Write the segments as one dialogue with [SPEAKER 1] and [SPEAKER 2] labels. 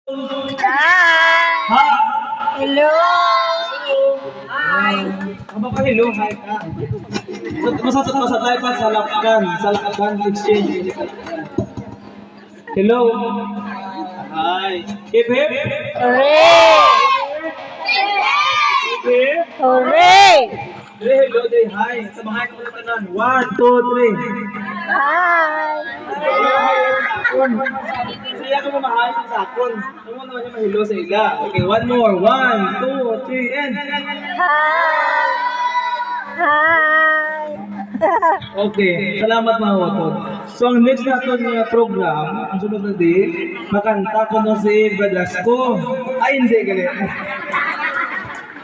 [SPEAKER 1] Hi!
[SPEAKER 2] Hello!
[SPEAKER 1] Hi! Hello, hi ka. Masasatay pa sa Lakaban Exchange. Hello. Hi. Hip hip.
[SPEAKER 2] Hooray!
[SPEAKER 1] Hip hip.
[SPEAKER 2] Hooray!
[SPEAKER 1] Hello, day hi. Sa mga ito tanan. 1, 2, 3.
[SPEAKER 2] Hi!
[SPEAKER 1] Saya ka mamahay sa akon. Ano naman yung mahilo sa ila. Okay, one more. 1, 2, 3, and...
[SPEAKER 2] Hi! Hi!
[SPEAKER 1] Okay, salamat mga watod. So ang next natin nga program, ang sunod na day, makanta ko no si Bradasco. Ay, hindi, galit.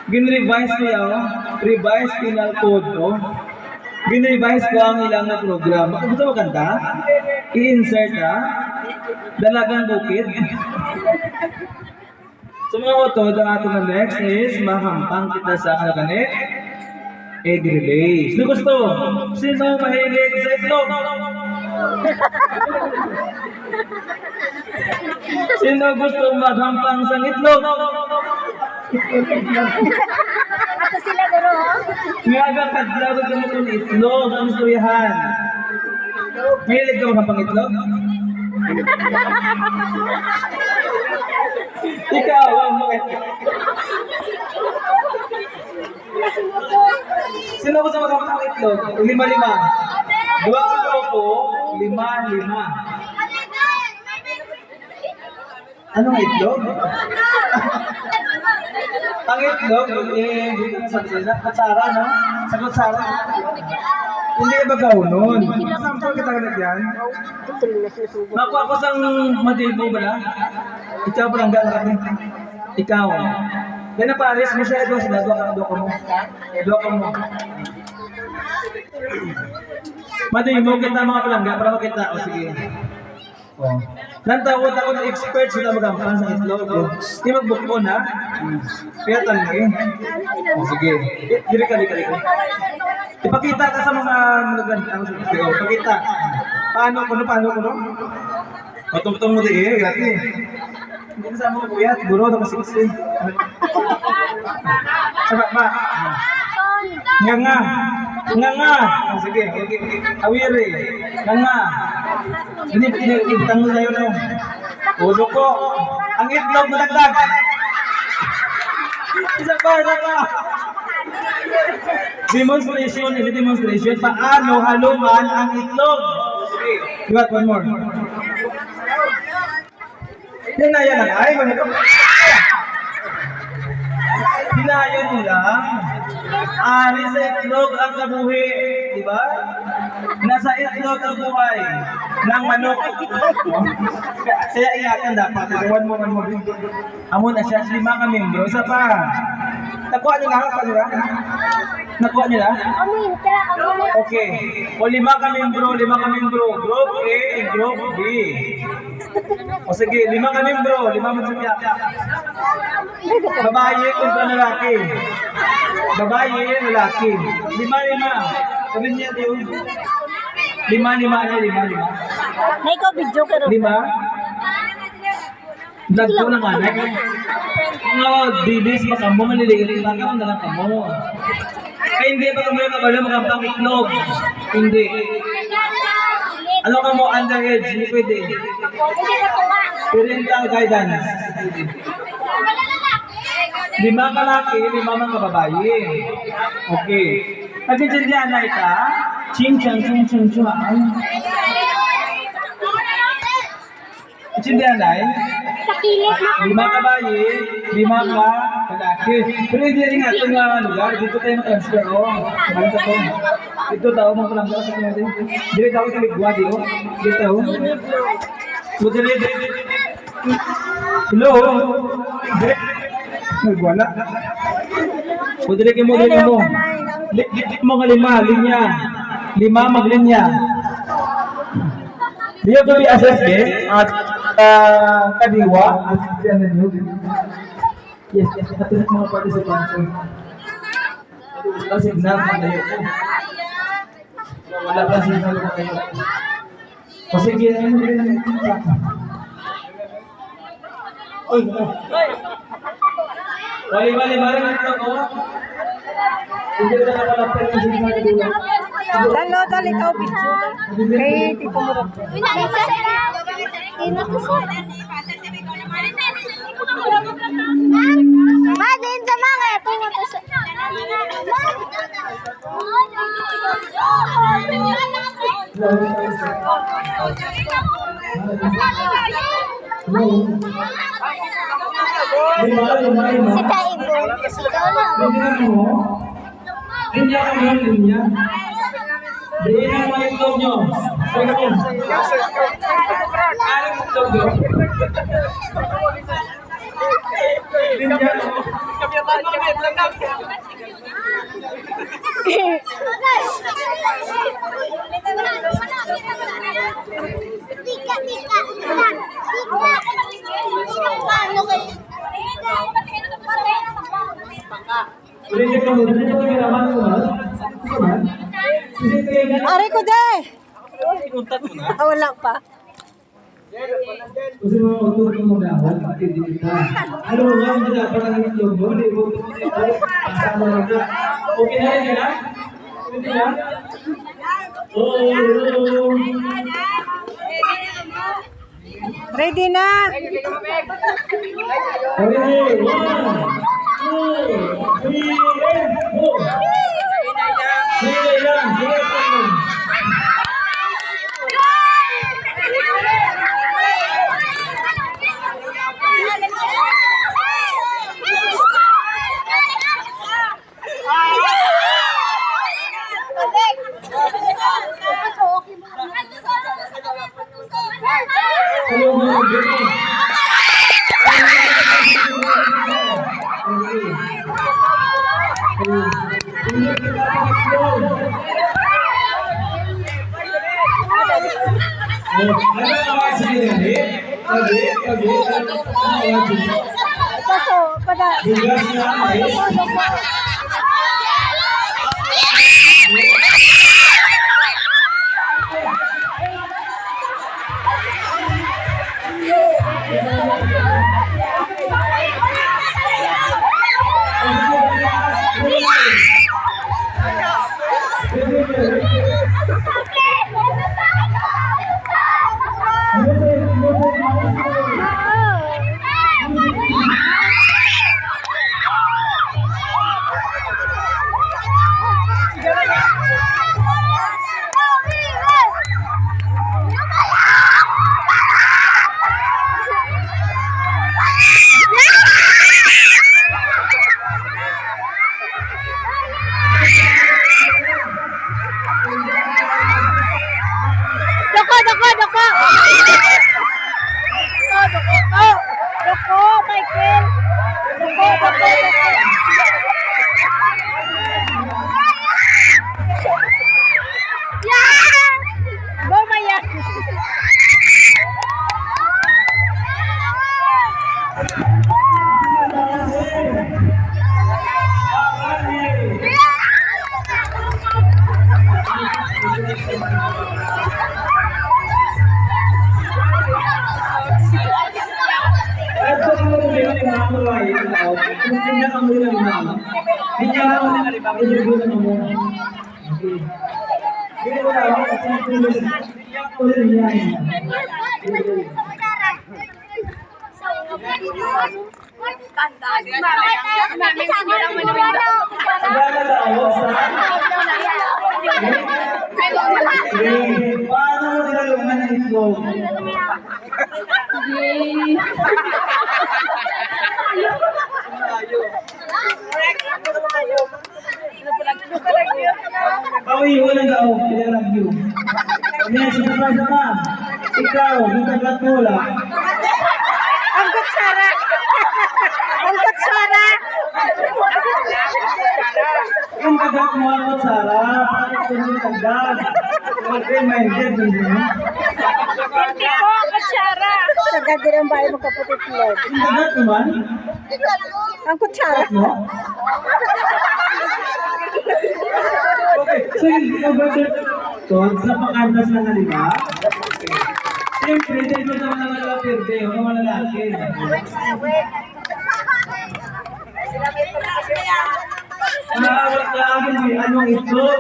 [SPEAKER 1] Gin-revise ko yaw. Revise penal code, no? Gin-revise ko ang ilang na program. Kung gusto mo kanta, i-insert ha. Dalagang bukid. So mga watod, ang ating na next is mahampang kita sa kanakanik. Egg relay. Sino gusto? Sino mahilig sa itlog? Sino gusto maghampang sa itlog?
[SPEAKER 2] Ato sila daro.
[SPEAKER 1] Nga kadlaw ka mo kung itlog ang istoryahan. Mahilig ka maghampang itlog? Ikaw ang mga Sino gusto maghampang itlog? 5-5. 2 grupo, 5-5. Anong itlog? Ang itlog, sa kutsara, no? Sa kutsara. Hindi ba kaunon? Sample kita ganit yan? Makuha ko sang madibo ba na? Ikaw pa lang gano'n. Ikaw. Yan na pares mo siya, ito sila, doka mo. Doka mo. Madibo kita mga palangga para makita. O sige. Oh. Nantawad ako ng expert sila magampang sa itlog. Di magbukon ha? Kaya tanong eh. Oh, sige. Dili ka. Ipakita ka sa mga nagandang sige. Ipakita. Paano ko? Matutong mo di eh. Gati. Hindi na sa mga kuya. Siguro na masiksi. Sabak ba? Nga. Oh, sige. Awiri. Nga. Ini tanong tayo no. Ulo ko. Ang itlog madagdag. Isa pa. Demonstration. Paano haluman ang itlog? Okay. One more. Hinayan lang. Ay, hinayan nila. Ari sa itlog ang kabuhi. Diba? Nasa itlog ang buhay ng manok. Kaya ingatan dapat. One more. Amo na siya. 5 ka membro. Isa pa. Nakuha nila? Nakuha nila? Okay. O 5 ka membro. Group A and Group B. O sige, 5 ka membro. 5 magsakya. Babae kontra lalaki. Babae, lalaki. 5. Sabi niya yun. 5.
[SPEAKER 2] May ko video ka ro.
[SPEAKER 1] 5? Nagpo ng anak. Mga bibis pa kamo, maliliit lang ka na lang kamo. Ay hindi pa kamo yung kabalo magampang itlog. Hindi. Ano ka mo, underage, hindi pwede. Parental guidance. 5 ka laki, 5 mga babae. Okay. Nagkintindihan na ita? Ching-chang. Intindihan na eh?
[SPEAKER 2] Sa kilit na.
[SPEAKER 1] 5 ka babae, 5 ka lalaki. Pero hindi rin nga ito nga lugar. Dito tayo mag-transfer. Malita ko. Dito tao mga palangga. Dito tao kaligwa dito. Dito tao. Hello? Nagwala. Pudiri mo. Lik mo ka 5, linya. 5 maglinya. Dia to be assessed at kadiwa at yes, katulad mga participants. Wala signal na kayo. Wala pa signal na kayo. O sige, Uy! Wali-wali, bari ng itlog, oh. Hindi ko na nakalapit yung sinasabi ko lang.
[SPEAKER 2] Dalo, dali ikaw video. Kay Tito Murag.
[SPEAKER 3] Din sa mga pumunta sa si Taibo.
[SPEAKER 1] Linya ka mo, linya. Diin ang mga itlog nyo. Anong itlog nyo? Linya.
[SPEAKER 3] Tika, tika. Paano kayo?
[SPEAKER 1] Ulit ka mo. Dito ko kailangan mo na.
[SPEAKER 2] Ari ko de. Wala pa.
[SPEAKER 1] Kasi mga utol ko mag-awal, pati din ka. Ano nga, hindi na dapat ang itlog mo. Hindi mo ito dito. Kasama lang ka. Okay na rin na? Hindi na? Oo.
[SPEAKER 2] Ready na.
[SPEAKER 1] Okay, 1, 2, 3, and go! Sige lang, sige lang. Hello, mga bro.
[SPEAKER 2] Kaso, pada. Doko, doko, doko. Doko, Michael. Doko, doko, doko. Go, Maya.
[SPEAKER 1] Paano mo nilalungan ng itlog? Bawi, walang daog. Kailangan view. Ngayon, sinasasa ka. Ikaw, yung taglatula.
[SPEAKER 2] Ang kutsara. Ang kutsara.
[SPEAKER 1] Yung kagat mo ako, Sarah. Bakit ko yung kagat? Mag-reminder din mo.
[SPEAKER 2] Hindi ko, kutsara. Sa gagawin ang bahay magkaputit lord.
[SPEAKER 1] Yung kagat naman?
[SPEAKER 2] Ang kutsara.
[SPEAKER 1] mo? Okay, so yung kagat, so, sa pang-andas na nga, di ba? Siyempre, sa itlog naman ang malapirde, o mga lalaki. Nakawag ka akin, may anong itlog?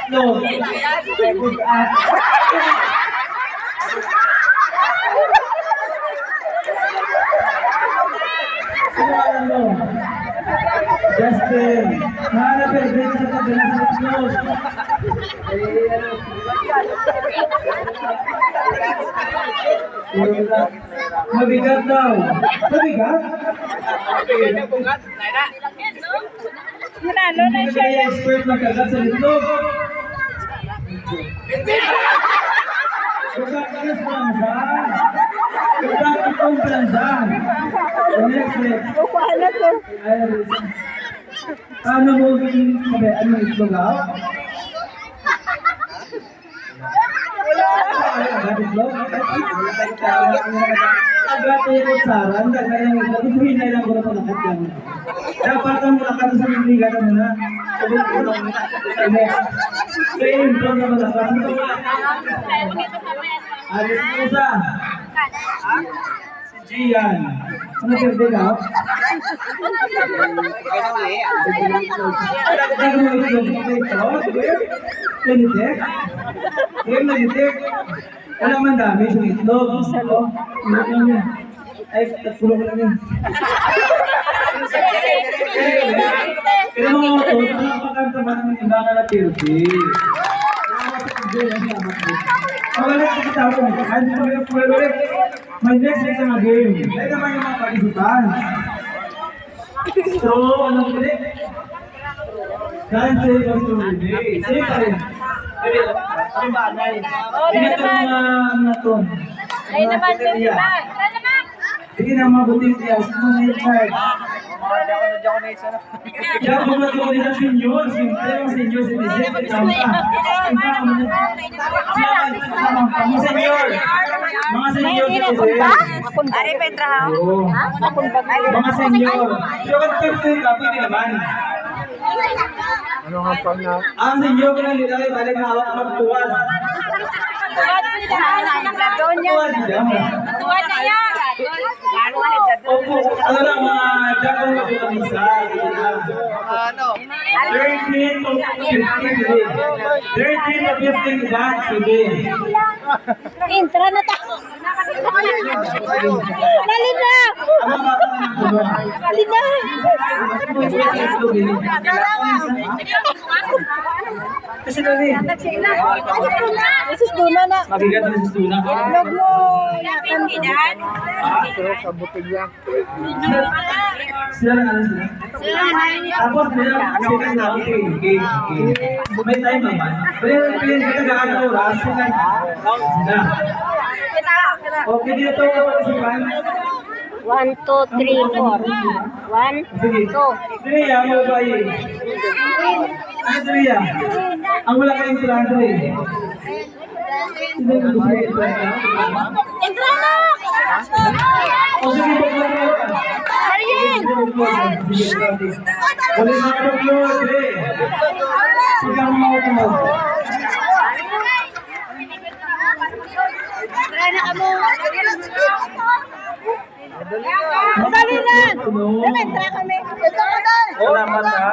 [SPEAKER 1] Itlog. Ano mo? Justin, nakawag ka sa kabila sa itlog. Mabigat daw. Mabigat?
[SPEAKER 2] Manalo na
[SPEAKER 1] Hindi
[SPEAKER 2] siya.
[SPEAKER 1] kaya expert magkagat sa itlog. Bukat ka na sa plansa. Bukat itong plansa. Next.
[SPEAKER 2] Paano to?
[SPEAKER 1] Ano mo sabi? Ano itlog ah? Agad yung saran, kaya yung hinay lang ko na palakad lang. Dapat ang malakad sa liga mo na. Sa intro na malakad. Alis mo isa. Si Gian. Ano pwede ka? Dagdag mo itlog mo ito. Lanitek? Game lanitek? Wala man dami sa itlog. Itlog lang yan. Ay, tatulog lang yan. Pero mga ito, napakanta ba naman yung baka na pirti? Wala ko kita ako. Hindi ko yung puwelo ulit. May next na mga game. Dahil naman yung mga participan. So, ano ko ulit? Dance of the day. Sige pa rin. Ang bagay. Tingnan ko mga ano to.
[SPEAKER 2] Ay naman din naman.
[SPEAKER 1] Sige na mabuting tiyaw. Sino na yung card? Diyan ko na ito sa senior. Siyempre yung senior si Lizette. Mga senior. Mga senior si Lizette.
[SPEAKER 2] Ari Petra ha?
[SPEAKER 1] Oo. Mga senior. So, kung ka, pwede naman. Ang senior ko na nilagay balik na hawak magtuwan. Tuwan diyan.
[SPEAKER 2] Tuwan na yan.
[SPEAKER 1] Opo, ano lang mga jakong mag-ulamisa. 13 to 15 today. 13 to 15 edad today.
[SPEAKER 2] Intra na ta. Dali na.
[SPEAKER 1] Ano ba ito ng tuwa?
[SPEAKER 2] Dali na.
[SPEAKER 1] Kasi dali.
[SPEAKER 2] Isus doon na.
[SPEAKER 1] Magigat na sa tuna.
[SPEAKER 2] Log mo. Yakan kidan.
[SPEAKER 1] Sila lang alam sila. Tapos nila, sila na, okay. May time naman. Pero yung katagahan ng oras, sila. Okay, dito ito kapatisipan.
[SPEAKER 2] 1, 2, 3, 4. 1,
[SPEAKER 1] Sige.
[SPEAKER 2] 2.
[SPEAKER 1] Dria, mo ba yun? Ano Dria? Ang wala kayong plano eh. Hindi ko gusto yung plano.
[SPEAKER 2] Intra na.
[SPEAKER 1] O sige, pagkakalo.
[SPEAKER 2] Ariel.
[SPEAKER 1] Ulit na pagkakalo, Dre. Pagkakalo mo ako.
[SPEAKER 2] Tara na kamo. Dali na. Dali, tara kami.
[SPEAKER 1] Salamat ha.